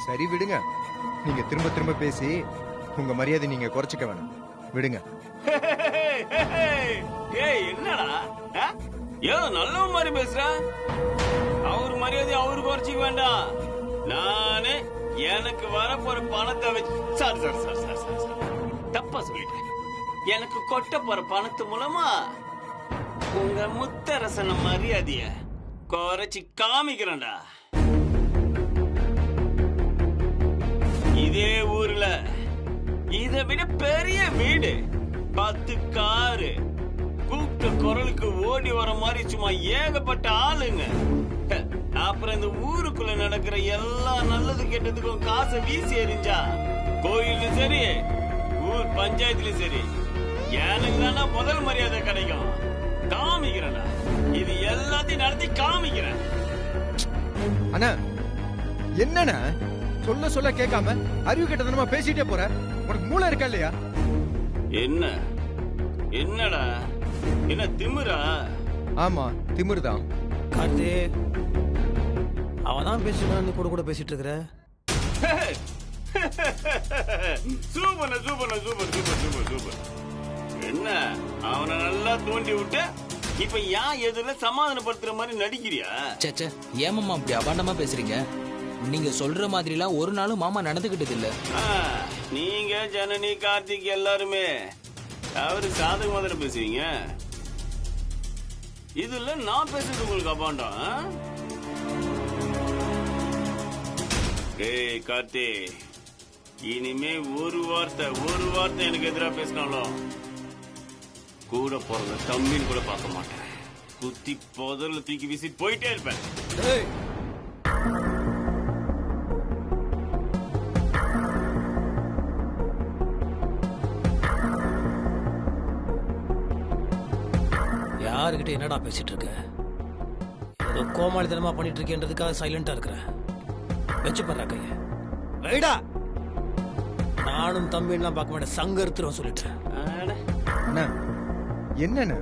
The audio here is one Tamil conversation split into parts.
சரி விடுங்க, நீங்க திரும்ப திரும்ப பேசி உங்க மரியாதை நீங்க குறைச்சிக்க வேணாம், விடுங்க. ஏய் என்னடா ஏதோ நல்லவன் மாதிரி பேசுற. அவர் மரியாதை அவரு குறைச்சிக்க வேண்டாம். நானே எனக்கு வர போற பணத்தை வச்சு sir sir sir sir sir sir தப்பா சொல்லிட்டேன். எனக்கு கொட்ட போற பணத்து மூலமா உங்க முத்தரசன மரியாதைய குறைச்சி காமிக்கிறேன்டா. இதே ஊர்ல இதை விட பெரிய வீடு, 10 காரு, கூப்பிட்ட குரலுக்கு ஓடி வர மாதிரி சும்மா ஏகப்பட்ட ஆளுங்க. அப்புறம் இந்த ஊருக்குள்ள நடக்கிற எல்லா நல்லது கெட்டதுக்கும் காசை வீசி எறிஞ்சா கோயிலும் சரி ஊர் பஞ்சாயத்துலயும் சரி எனக்கு தானே முதல் மரியாதை கிடைக்கும். காமிக்கிறேன்டா, இது எல்லாத்தையும் நடத்தி காமிக்கிறேன். அண்ணா என்னண்ணா சொல்ல சொல்ல கேட்காம அறிவு கெட்டதனமா பேசிட்டே போற, உனக்கு மூளை இருக்கா இல்லையா? என்ன என்னடா என்ன திமிரா? ஆமா திமிருதான். கார்த்தி, அவதான் பேசுறான்னு கூட கூட பேசிட்டு இருக்கிற. Super super super super super super. என்ன அவனை நல்லா தூண்டி விட்டு இப்ப ஏன் எதுல சமாதானப்படுத்துற மாதிரி நடிக்கிறியா? சேச்சே, ஏமாமா அப்படி அபாண்டமா பேசுறீங்க? நீங்க சொல்ற மாதிரிலாம் ஒரு நாளும் மாமா நடந்துகிட்டது இல்ல. நீங்க ஜனனி கார்த்திக் எல்லாருமே அவரு சாதகமா தானே பேசுவீங்க. இதுல நான் பேசுறது உங்களுக்கு அபாண்டம். ஏய் கார்த்தி, இனிமே ஒரு வார்த்தை எனக்கு எதிராக பேசினாலும் கூட போறத தம்பின்னு கூட பார்க்க மாட்டேன். குத்தி பொதர்ல தூக்கி வீசி போயிட்டே இருப்பேன். யாருக்கிட்ட என்னடா பேசிட்டு இருக்க? ஏதோ கோமாளித்தனமா பண்ணிட்டு இருக்கேன்றதுக்காக சைலண்டா இருக்கிற. வச்சு பண்ற கைய வைடா. நானும் தம்பிலாம் பார்க்க மாட்டேன், சங்கர்த்துறோம் சொல்லிட்டேன். அண்ணா என்னண்ணா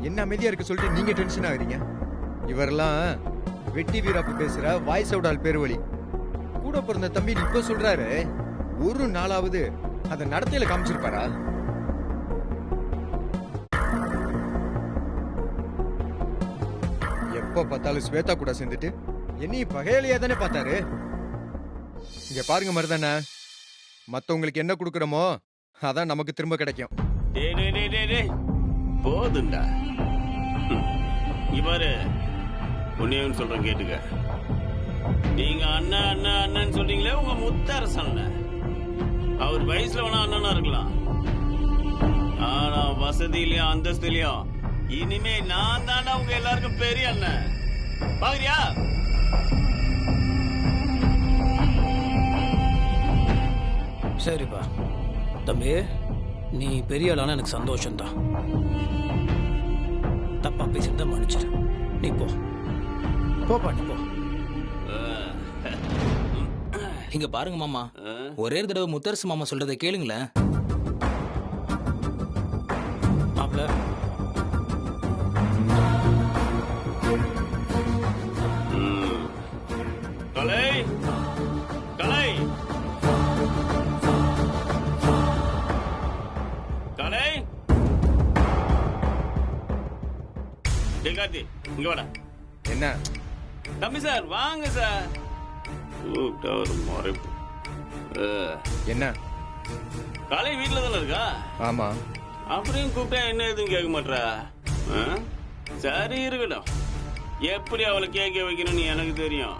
என்ன அமைதியா இருக்க சொல்லிட்டு நீங்க டென்ஷன் ஆகுறீங்க? இவரெல்லாம் வெட்டி வீராப்பு பேசுற வாய்ஸ் அவுட் ஆல் பேர் வழி. கூட பிறந்த தம்பி இப்ப சொல்றாரு, ஒரு நாளாவது அத நடத்தையில காமிச்சிருப்பாரா? எப்ப பார்த்தாலும் ஸ்வேதா கூட சேர்ந்துட்டு என்னையும் பகையாளியா தானே பார்த்தாரு. இங்க பாருங்க மருதானே, மத்தவங்களுக்கு என்ன கொடுக்கறோமோ அதான் நமக்கு திரும்ப கிடைக்கும். போதுண்டா. இவரு உன்னையும் சொல்றேன் கேட்டுக்க. நீங்க அண்ணா அண்ணா அண்ணன் சொல்றீங்களே, உங்க முத்தரசன் அவர் வயசுல வேணா அண்ணனா இருக்கலாம். ஆனா வசதியிலயும் அந்தஸ்துலயும் இனிமே நான் தாண்டா உங்க எல்லாருக்கும் பெரிய அண்ணன். பாக்குறியா? சரிப்பா தம்பி, நீ பெரிய ஆளான எனக்கு சந்தோஷம்தான். தப்பா பேசிட்டு மன்னிச்சிடு. நீ போப்பா, நீ போ. இங்க பாருங்க மாமா, ஒரே தடவை முத்தரசு மாமா சொல்றதை கேளுங்களேன். மாப்ள, கலை கலை கலை, கார்த்தி இங்க வாடா. என்ன தம்பி சார் வாங்க சார். கூப்பிட்டா ஒரு மறைப்பு. என்ன கலை வீட்டுல தானே இருக்கா? ஆமா. அப்படியும் கூப்பிட்டா என்ன எதுவும் கேட்க மாட்டா? சரி இருக்கட்டும், எப்படி அவளை கேட்க வைக்கணும்னு எனக்கு தெரியும்.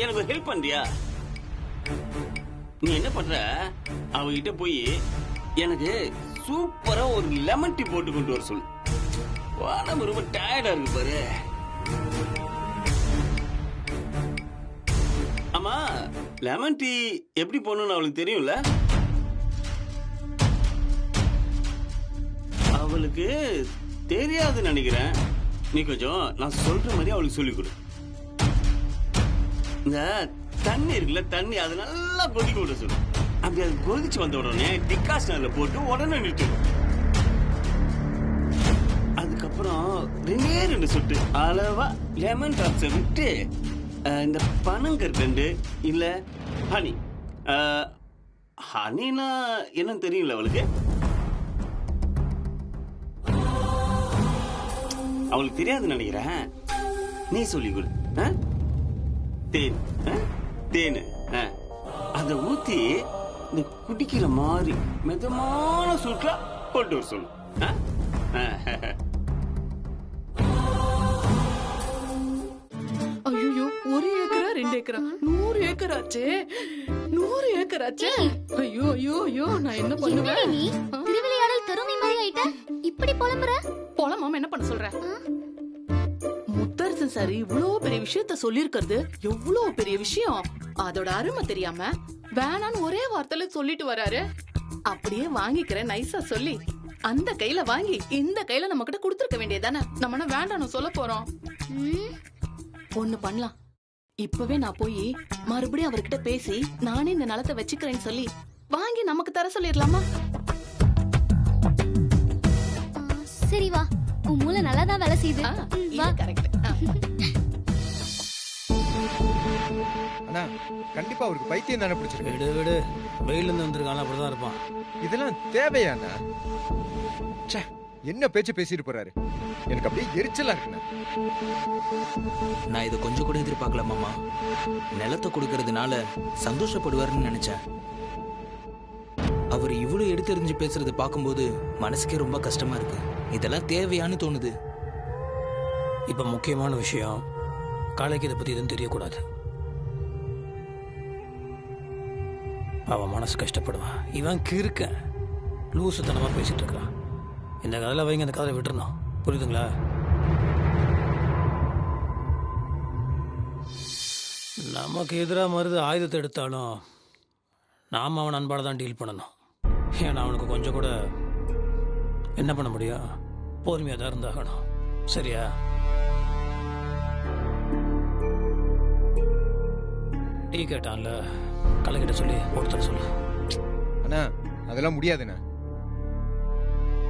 எனக்கு ஹெல்ப் பண்றியா? நீ என்ன பண்ற, அவகிட்ட போய் எனக்கு சூப்பரா ஒரு லெமன் டீ போட்டு கொண்டு வர சொல்லு. உடம்பு ரொம்ப டயர்டா இருக்கு பாரு. ஆமா, லெமன் டீ எப்படி போடணும்னு அவளுக்கு தெரியும்ல? அவளுக்கு தெரியாதுன்னு நினைக்கிறேன். நீ கொஞ்சம் நான் சொல்ற மாதிரி அவளுக்கு சொல்லிக் கொடு. இந்த தண்ணி இருக்குல்ல, தண்ணி அதை நல்லா கொதிக்க விட சொல்லு. அப்படி அது கொதிச்சு வந்த உடனே டிகாஷனர்ல போட்டு உடனே நிறுத்திடும். அதுக்கப்புறம் இன்னும் 2 சொட்டு அளவா லெமன் டிராப்ஸை விட்டு இந்த பனங்கற்கண்டு இல்ல ஹனி. ஹனினா என்னன்னு தெரியல அவளுக்கு. அவளுக்கு தெரியாதுன்னு நினைக்கிறேன். நீ சொல்லி கொடு. தேன் தேனு அதை ஊத்தி இந்த குடிக்கிற மாதிரி மிதமான சூட்ல கொண்டு வர சொல்லு. ஐயோ 1 ஏக்கரா 2 ஏக்கரா 100 ஏக்கர் ஆச்சே. 100 ஏக்கர் ஆச்சே. ஐயோ ஐயோ ஐயோ நான் என்ன பண்ணுவேன்? நீ திருவிளையாடல் தருமி மாதிரி ஆயிட்ட. இப்படி புலம்புற? போலாமா என்ன பண்ண சொல்ற? முத்தரசன் சார் இவ்ளோ பெரிய விஷயத்த சொல்லிருக்கிறது எவ்வளவு பெரிய விஷயம். அதோட அருமை தெரியாம வேணான்னு ஒரே வார்த்தையில சொல்லிட்டு வராரு. அப்படியே வாங்கிக்கிறேன் நைஸா சொல்லி அந்த கையில வாங்கி இந்த கையில நம்ம கிட்ட கொடுத்துருக்க வேண்டியதானே. நம்ம வேண்டாம் சொல்ல போறோம். ஒண்ணு பண்ணலாம். இப்பவே நான் போய் மறுபடியும் அவர்கிட்ட பேசி நானே இந்த நிலத்தை வச்சுக்கிறேன்னு சொல்லி வாங்கி நமக்கு தர சொல்லிடலாமா? சரி வா, உன் மூளை நல்லாதான் வேலை செய்யுது. வா. கரெக்ட். அண்ணா கண்டிப்பா அவருக்கு பைத்தியம் தானே பிடிச்சிருக்கு. விடு விடு, வெயில இருந்து வந்திருக்காங்க, அப்படிதான் இருப்பான். இதெல்லாம் தேவையாண்ணா? ச்சே, என்ன பேச்சு பேசிட்டு போறாரு. எனக்கு அப்படியே எரிச்சலா இருக்குண்ணா. நான் இதை கொஞ்சம் கூட எதிர்பார்க்கல மாமா. நிலத்தை கொடுக்கறதுனால சந்தோஷப்படுவாருன்னு நினைச்சேன். அவர் இவ்வளவு எடுத்தெறிஞ்சு பேசுறது பார்க்கும்போது மனசுக்கே ரொம்ப கஷ்டமா இருக்கு. இதெல்லாம் தேவையான்னு தோணுது. இப்ப முக்கியமான விஷயம், காலைக்கு இதை பத்தி எதுவும் தெரியக்கூடாது. அவன் மனசு கஷ்டப்படுவான். இவன் கிறுக்க லூசுத்தனமா பேசிட்டு இருக்கிறான். இந்த கதையில வைங்க, அந்த கதையை விட்டுறணும். புரியுதுங்களா? நமக்கு எதிராக மருது ஆயுதத்தை எடுத்தாலும் நாம் அவன் அன்பால தான் டீல் பண்ணணும். ஏன்னா அவனுக்கு கொஞ்சம் கூட என்ன பண்ண முடியும், பொறுமையாக தான் இருந்தாகணும். சரியா? டீ கேட்டான்ல, கலைக்கிட்ட சொல்லி ஒருத்தர் சொல்லு. அண்ணா அதெல்லாம் முடியாதுண்ணா.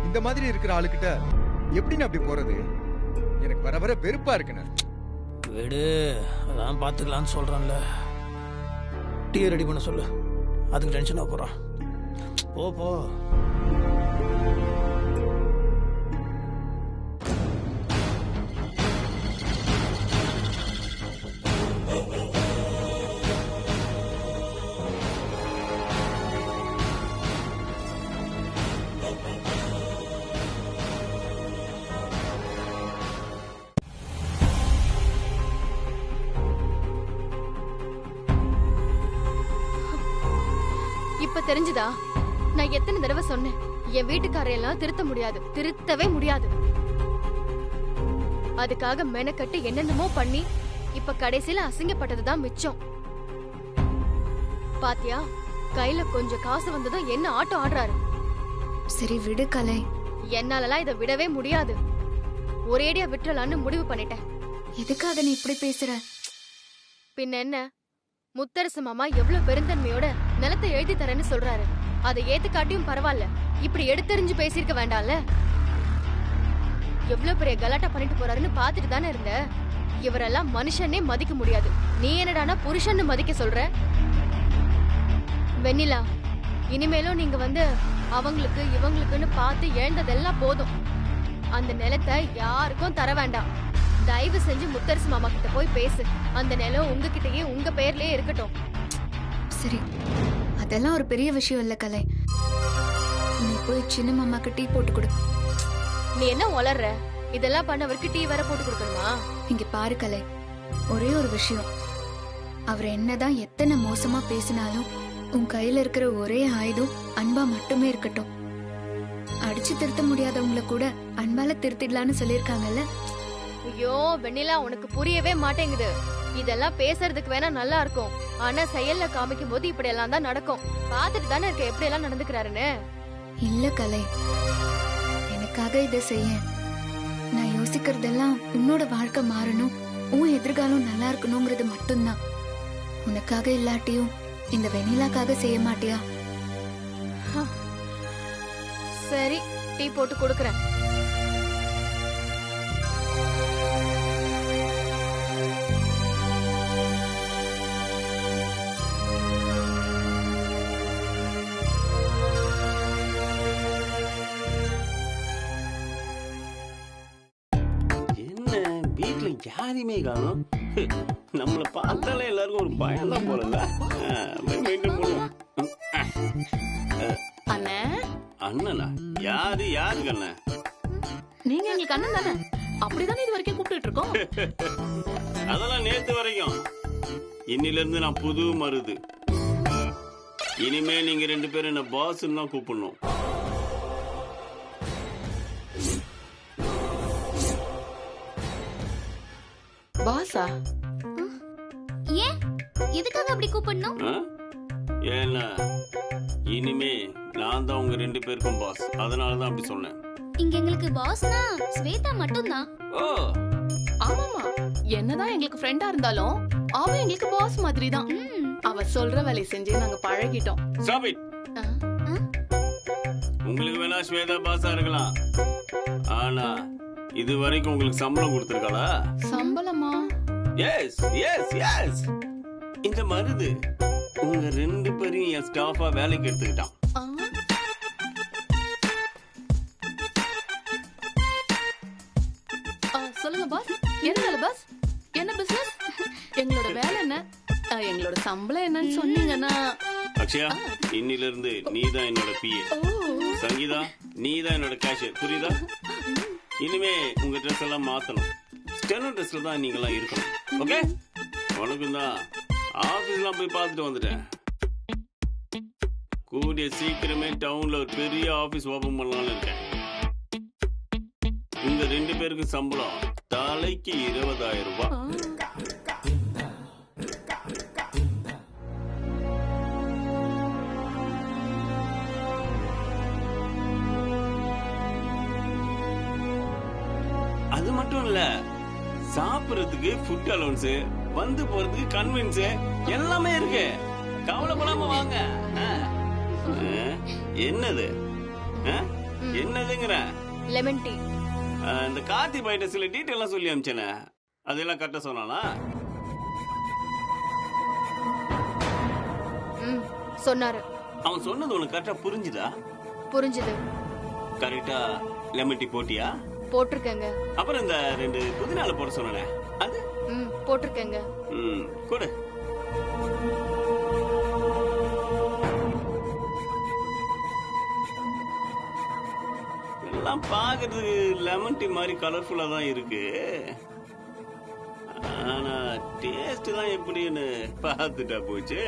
இந்த மாதிரி இருக்கிற ஆளுகிட்ட எப்படின்னு அப்படி போறது? எனக்கு வர வர வெறுப்பா இருக்குண்ணா. விடு, அதான் பார்த்துக்கலான்னு சொல்கிறான்ல. டீ ரெடி பண்ண சொல்லு. அதுக்கு டென்ஷனாக போகிறான். போ போ. இப்ப தெரிஞ்சுதா? நான் எத்தனை தடவை சொன்னேன், என் வீட்டுக்காரையெல்லாம் திருத்த முடியாது, திருத்தவே முடியாது. அதுக்காக மெனக்கட்டு என்னென்னமோ பண்ணி இப்ப கடைசியில அசிங்கப்பட்டதுதான் மிச்சம். பாத்தியா, கையில கொஞ்சம் காசு வந்ததும் என்ன ஆட்டம் ஆடுறாரு. சரி விடு கலை. என்னாலலாம் இதை விடவே முடியாது. ஒரேடியா விட்டுறலான்னு முடிவு பண்ணிட்டேன். எதுக்காக நீ இப்படி பேசுற? பின்ன என்ன, முத்தரசு மாமா எவ்வளவு பெருந்தன்மையோட நிலத்தை எழுதி தரேன்னு சொல்றாரு. அதை ஏத்துக்காட்டியும் பரவாயில்ல, இப்படி எடுத்தெறிஞ்சு பேசிருக்க வேண்டாம்ல. எவ்வளவு பெரிய கலாட்டா பண்ணிட்டு போறாருன்னு பாத்துட்டு தானே இருந்த. இவரெல்லாம் மனுஷனே மதிக்க முடியாது, நீ என்னடானா புருஷன்னு மதிக்க சொல்ற? வெண்ணிலா, இனிமேலும் நீங்க வந்து அவங்களுக்கு இவங்களுக்குன்னு பார்த்து எழுந்ததெல்லாம் போதும். அந்த நிலத்தை யாருக்கும் தர வேண்டாம். தயவு செஞ்சு முத்தரசு மாமா கிட்ட போய் பேசு. அந்த நிலம் உங்ககிட்டயே உங்க பேர்லயே இருக்கட்டும். சரி, அதெல்லாம் ஒரு பெரிய விஷயம் இல்ல கலை. நீ போய் சின்ன மாமாக்கு டீ போட்டு கொடு. நீ என்ன வளர்ற? இதெல்லாம் பண்ணவருக்கு டீ வர போட்டு கொடுக்கணுமா? இங்க பாரு கலை, ஒரே ஒரு விஷயம். அவர் என்னதான் எத்தனை மோசமா பேசினாலும் உன் கையில இருக்கிற ஒரே ஆயுதம் அன்பா மட்டுமே இருக்கட்டும். அடிச்சு திருத்த முடியாதவங்கள கூட அன்பால திருத்திடலான்னு சொல்லிருக்காங்கல்ல. ஐயோ வெண்ணிலா, உனக்கு புரியவே மாட்டேங்குது. இதெல்லாம் பேசுறதுக்கு வேணா நல்லா இருக்கும், ஆனா செயல்ல காமிக்கும் போது இப்படி எல்லாம் தான் நடக்கும். பாத்துட்டு தானே இருக்க எப்படி எல்லாம் நடந்துக்கிறாருன்னு. இல்ல கலை, எனக்காக இதை செய்ய. நான் யோசிக்கிறதெல்லாம் உன்னோட வாழ்க்கை மாறணும், உன் எதிர்காலம் நல்லா இருக்கணுங்கிறது மட்டும்தான். உனக்காக இல்லாட்டியும் இந்த வெண்ணிலாக்காக செய்ய மாட்டியா? சரி, டீ போட்டு கொடுக்கறேன். கூட்டம் யாரையுமே காணும். நம்மள பார்த்தாலே எல்லாருக்கும் ஒரு பயம் தான் போலல. மெயின்டைன் பண்ணுவோம். அண்ணே, அண்ணனா? யாருக்கு அண்ணன்? நீங்க எங்களுக்கு அண்ணன் தானே? அப்படிதானே இது வரைக்கும் கூப்பிட்டு இருக்கோம். அதெல்லாம் நேத்து வரைக்கும். இன்னில இருந்து நான் புது மருது. இனிமே நீங்க 2 பேரும் என்ன பாஸ்ன்னு தான் கூப்பிடணும். பாஸா? ஏன் எதுக்காக அப்படி கூப்பிடணும்? ஏன்னா இனிமே நான் தான் உங்க 2 பேருக்கும் பாஸ். அதனாலதான் அப்படி சொன்னேன். இங்க எங்களுக்கு பாஸ்னா ஸ்வேதா மட்டும்தான். ஓ, ஆமாமா, என்னதான் எங்களுக்கு ஃப்ரெண்டா இருந்தாலும் அவ எங்களுக்கு பாஸ் மாதிரி தான். அவ சொல்ற வேலையை செஞ்சு நாங்க பழகிட்டோம். Stop it. உங்களுக்கு வேணா ஸ்வேதா பாஸா இருக்கலாம், ஆனா இது வரைக்கும் உங்களுக்கு சம்பளம் கொடுத்திருக்காளா? சம்பளமா? Yes yes yes. இந்த மருது உங்க 2 பேரையும் என் ஸ்டாஃபா வேலைக்கு எடுத்துக்கிட்டான். ஆ? சொல்லுங்க பாஸ், என்ன வேலை பாஸ்? என்ன பிசினஸ்? எங்களோட வேலை என்ன, எங்களோட சம்பளம் என்னன்னு சொன்னீங்கன்னா. அக்ஷயா, இன்னில இருந்து நீ தான் என்னோட பிஏ. சங்கீதா, நீ தான் என்னோட கேஷியர். புரியுதா? இனிமே உங்க ட்ரெஸ் எல்லாம் மாத்தணும். ஸ்டெனோ ட்ரெஸ்ல தான் நீங்க எல்லாம் இருக்கணும். ஓகே? உனக்கும் தான் ஆபீஸ்லாம் போய் பார்த்துட்டு வந்துட்டேன். கூடிய சீக்கிரமே டவுன்ல ஒரு பெரிய ஆபீஸ் ஓபன் பண்ணலாம்னு இருக்கேன். உங்க 2 பேருக்கு சம்பளம் தலைக்கு 20,000 ரூபாய். அது மட்டும் இல்ல, சாப்பிடுறதுக்கு ஃபுட் அலோன்ஸ், வந்து போறதுக்கு கன்வென்ஸ் எல்லாமே இருக்கு. கவலைப்படாம வாங்க. என்னது என்னதுங்கிற? Lemon tea. இந்த கார்த்தி பைட்ட சில டீட்டெயிலாம் சொல்லி அனுப்பிச்சேனே, அதெல்லாம் கரெக்டா சொன்னானா? சொன்னாரு. அவன் சொன்னது உனக்கு கரெக்டா புரிஞ்சுதா? புரிஞ்சுது. கரெக்டா லெமன் டீ போட்டியா? போட்டிருக்கேங்க. அப்புறம் இந்த 2 புதினால போட சொன்னே, அது போட்டிருக்கேங்க. கொடு. எல்லாம் பாக்குறதுக்கு லெமன் டீ மாதிரி கலர்ஃபுல்லா தான் இருக்கு, ஆனா டேஸ்ட் தான் எப்படின்னு பார்த்துட்டா போச்சு.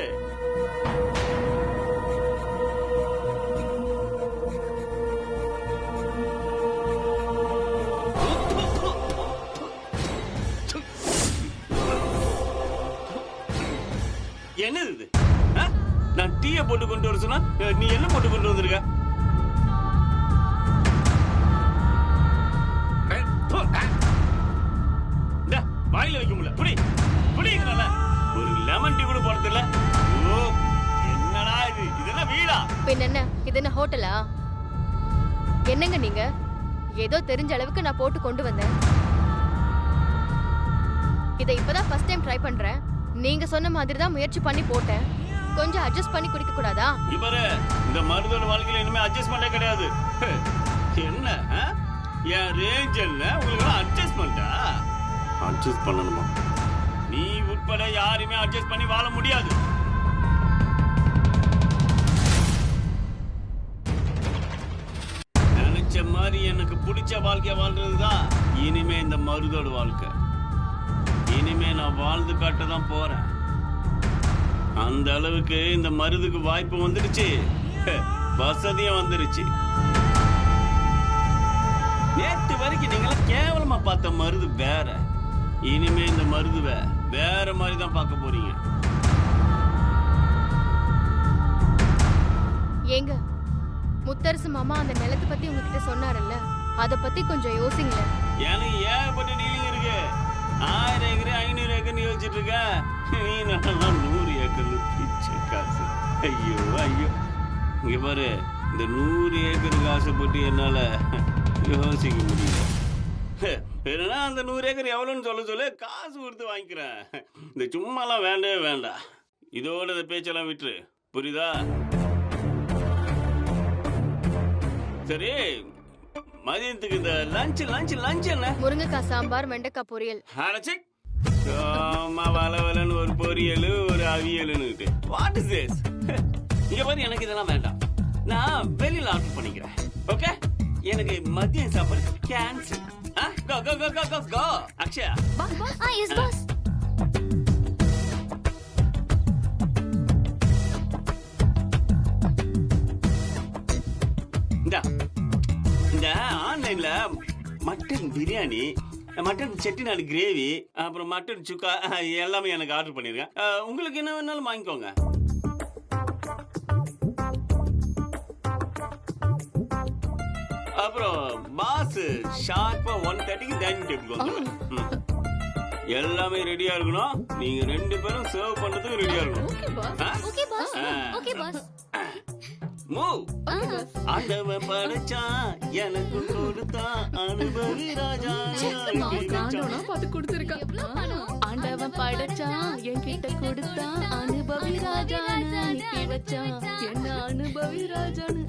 என்னது இது? நான் டீய போட்டு கொண்டு வர சொன்னா நீ என்ன போட்டு கொண்டு வந்திருக்க? வாயில வைக்க முடியல. புடி புடிங்கல. ஒரு லெமன் டீ கூட போறது இல்ல. ஓ, என்னடா இது? இதெல்லாம் வீடா? பின்ன என்ன, இது என்ன ஹோட்டலா? என்னங்க நீங்க? ஏதோ தெரிஞ்ச அளவுக்கு நான் போட்டு கொண்டு வந்தேன். இதை இப்பதான் ஃபர்ஸ்ட் டைம் ட்ரை பண்றேன். நீங்க சொன்ன மாதிரி தான் முயற்சி பண்ணி போட்டேன். கொஞ்சம் அட்ஜஸ்ட் பண்ணி குடிக்க கூடாதா? இவர இந்த மருதோட வாழ்க்கையில இனிமே அட்ஜஸ்ட்மெண்டே கிடையாது. என்ன என் ரேஞ்ச் என்ன? உங்களுக்கு அட்ஜஸ்ட்மெண்டா? அட்ஜஸ்ட் பண்ணணுமா? நீ உட்பட யாருமே அட்ஜஸ்ட் பண்ணி வாழ முடியாது. நினைச்ச மாதிரி எனக்கு பிடிச்ச வாழ்க்கைய வாழ்றதுதான் இனிமே இந்த மருதோட வாழ்க்கை. இனிமே நான் வாழ்ந்து காட்ட தான் போறேன். அந்த அளவுக்கு இந்த மருதுக்கு வாய்ப்பு வந்துருச்சு, வசதியும் வந்துருச்சு. நேற்று வரைக்கும் நீங்கள கேவலமா பார்த்த மருது வேற, இனிமே இந்த மருதுவ வேற மாதிரி தான் பார்க்க போறீங்க. ஏங்க, முத்தரசு மாமா அந்த நிலத்தை பத்தி உங்ககிட்ட சொன்னாருல்ல, அத பத்தி கொஞ்சம் யோசிங்களேன். எனக்கு ஏகப்பட்ட டீலிங் இருக்கு. 1000 ஏக்கர் 500 ஏக்கர் யோசிச்சுட்டு இருக்க. நீ நல்லா 100 ஏக்கர் பிச்சை காசு. ஐயோ ஐயோ, இங்க பாரு, இந்த 100 ஏக்கருக்கு ஆசைப்பட்டு என்னால யோசிக்க முடியல. என்னன்னா அந்த 100 ஏக்கர் எவ்வளோன்னு சொல்ல காசு கொடுத்து வாங்கிக்கிறேன். இந்த சும்மாலாம் வேண்டவே வேண்டாம். இதோட இந்த பேச்செல்லாம் விட்டுரு, புரியுதா? சரி, மதியத்துக்கு இந்த லஞ்ச் என்ன? முருங்கைக்காய் சாம்பார், வெண்டைக்காய் பொரியல். அரைச்சி வளவலன்னு ஒரு பொரியல், ஒரு அவியலுன்னு. What is this? இங்க பாரு, எனக்கு இதெல்லாம் வேண்டாம். நான் வெளியில ஆர்டர் பண்ணிக்கிறேன். ஓகே, எனக்கு மதியம் சாப்பாடு cancel. Go go go go go go. Akshaya. Yes boss. இந்த ஆன்லைன்ல mutton biryani, mutton Chettinad gravy, அப்புறம் மட்டன் சுக்கா எல்லாமே எனக்கு ஆர்டர் பண்ணிருக்கேன். உங்களுக்கு என்ன வேணாலும் வாங்கிக்கோங்க. அப்புறம் பாஸ் ஷார்ப்பா 1:30க்கு டைனிங் டேபிள் வந்துருவேன். எல்லாமே ரெடியா இருக்கணும். நீங்க 2 பேரும் சர்வ் பண்றதுக்கு ரெடியா இருக்கணும். Okay boss. Okay boss. Move. ஆண்டவன் படைச்சான், எனக்கு கொடுத்தான், அனுபவி ராஜா. பார்த்து கொடுத்துருக்கான். ஆண்டவன் படைச்சான், என்கிட்ட கொடுத்தான், அனுபவி ராஜா அனுப்பி வச்சான், என்ன அனுபவி ராஜான்னு.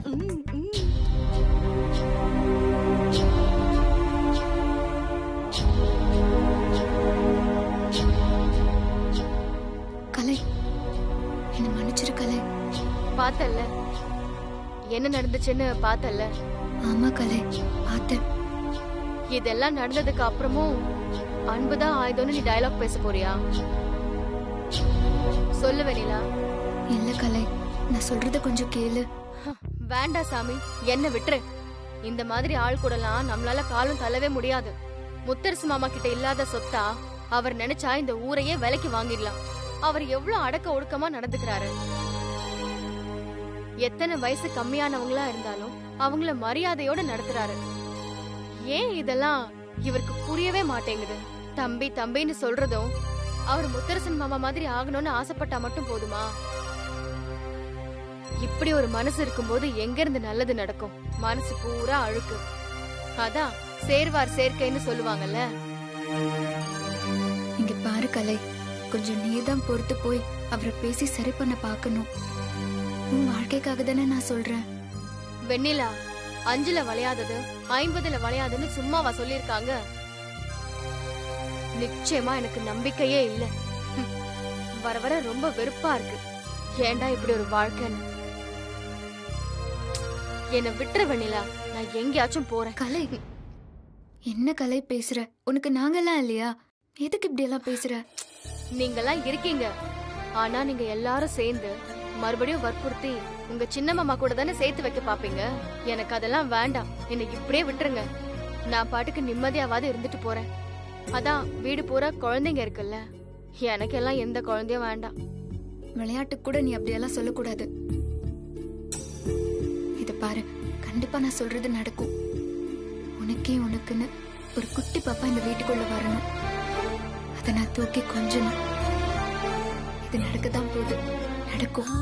கலை, என்ன மன்னிச்சிரு கலை. பார்த்தல்ல என்ன நடந்துச்சுன்னு? பார்த்தல்ல? ஆமா கலை, பார்த்தேன். இதெல்லாம் நடந்ததுக்கு அப்புறமும் அன்புதான் ஆயுதம்னு நீ டயலாக் பேச போறியா? சொல்லு வெண்ணிலா. இல்ல கலை, நான் சொல்றத கொஞ்சம் கேளு. வேண்டாம் சாமி, என்ன விட்டுரு. இந்த மாதிரி ஆள் கூடலாம் நம்மளால காலம் தள்ளவே முடியாது. முத்தரசு மாமா கிட்ட இல்லாத சொத்தா அவர் நினைச்சா இந்த ஊரையே விலைக்கு வாங்கிடலாம். அவர் எவ்வளவு அடக்க ஒடுக்கமா நடந்துக்கிறாரு. எத்தனை வயசு கம்மியானவங்களா இருந்தாலும் அவங்கள மரியாதையோட நடத்துறாரு. ஏன் இதெல்லாம் இவருக்கு புரியவே மாட்டேங்குது? தம்பி தம்பின்னு சொல்றதும் அவர் முத்தரசன் மாமா மாதிரி ஆகணும்னு ஆசைப்பட்டா மட்டும் போதுமா? இப்படி ஒரு மனசு இருக்கும்போது எங்க இருந்து நல்லது நடக்கும்? மனசு பூரா அழுக்கு. அதான் சேர்வார் சேர்க்கைன்னு சொல்லுவாங்கல்ல. இங்க பாரு கலை, கொஞ்சம் நீதான் பொறுத்து போய் அவரை பேசி சரி பண்ண பாக்கணும். உன் வாழ்க்கைக்காக தானே நான் சொல்றேன். வெண்ணிலா, 5ல வளையாதது 50ல வளையாதுன்னு சும்மாவா சொல்லிருக்காங்க? நிச்சயமா எனக்கு நம்பிக்கையே இல்ல. வர வர ரொம்ப வெறுப்பா இருக்கு. ஏண்டா இப்படி ஒரு வாழ்க்கைன்னு. என்ன விட்டுற வெண்ணிலா, நான் எங்கேயாச்சும் போறேன். கலை, என்ன கலை பேசுற? உனக்கு நாங்கெல்லாம் இல்லையா? எதுக்கு இப்படி எல்லாம் பேசுற? நீங்கெல்லாம் இருக்கீங்க. ஆனா நீங்க எல்லாரும் சேர்ந்து மறுபடியும் வற்புறுத்தி உங்க சின்ன மாமா கூட தானே சேர்த்து வைக்க பாப்பீங்க. எனக்கு அதெல்லாம் வேண்டாம். எனக்கு இப்படியே விட்டுருங்க. நான் பாட்டுக்கு நிம்மதியாவது இருந்துட்டு போறேன். அதான் வீடு பூரா குழந்தைங்க இருக்குல்ல, எனக்கு எல்லாம் எந்த குழந்தையும் வேண்டாம். விளையாட்டுக்கு கூட நீ அப்படியெல்லாம் சொல்லக்கூடாது. இத பாரு, கண்டிப்பா நான் சொல்றது நடக்கும். உனக்கே உனக்குன்னு ஒரு குட்டி பாப்பா இந்த வீட்டுக்குள்ள வரணும். அதை நான் தூக்கி கொஞ்சணும். இது நடக்கத்தான் போகுது, நடக்கும்.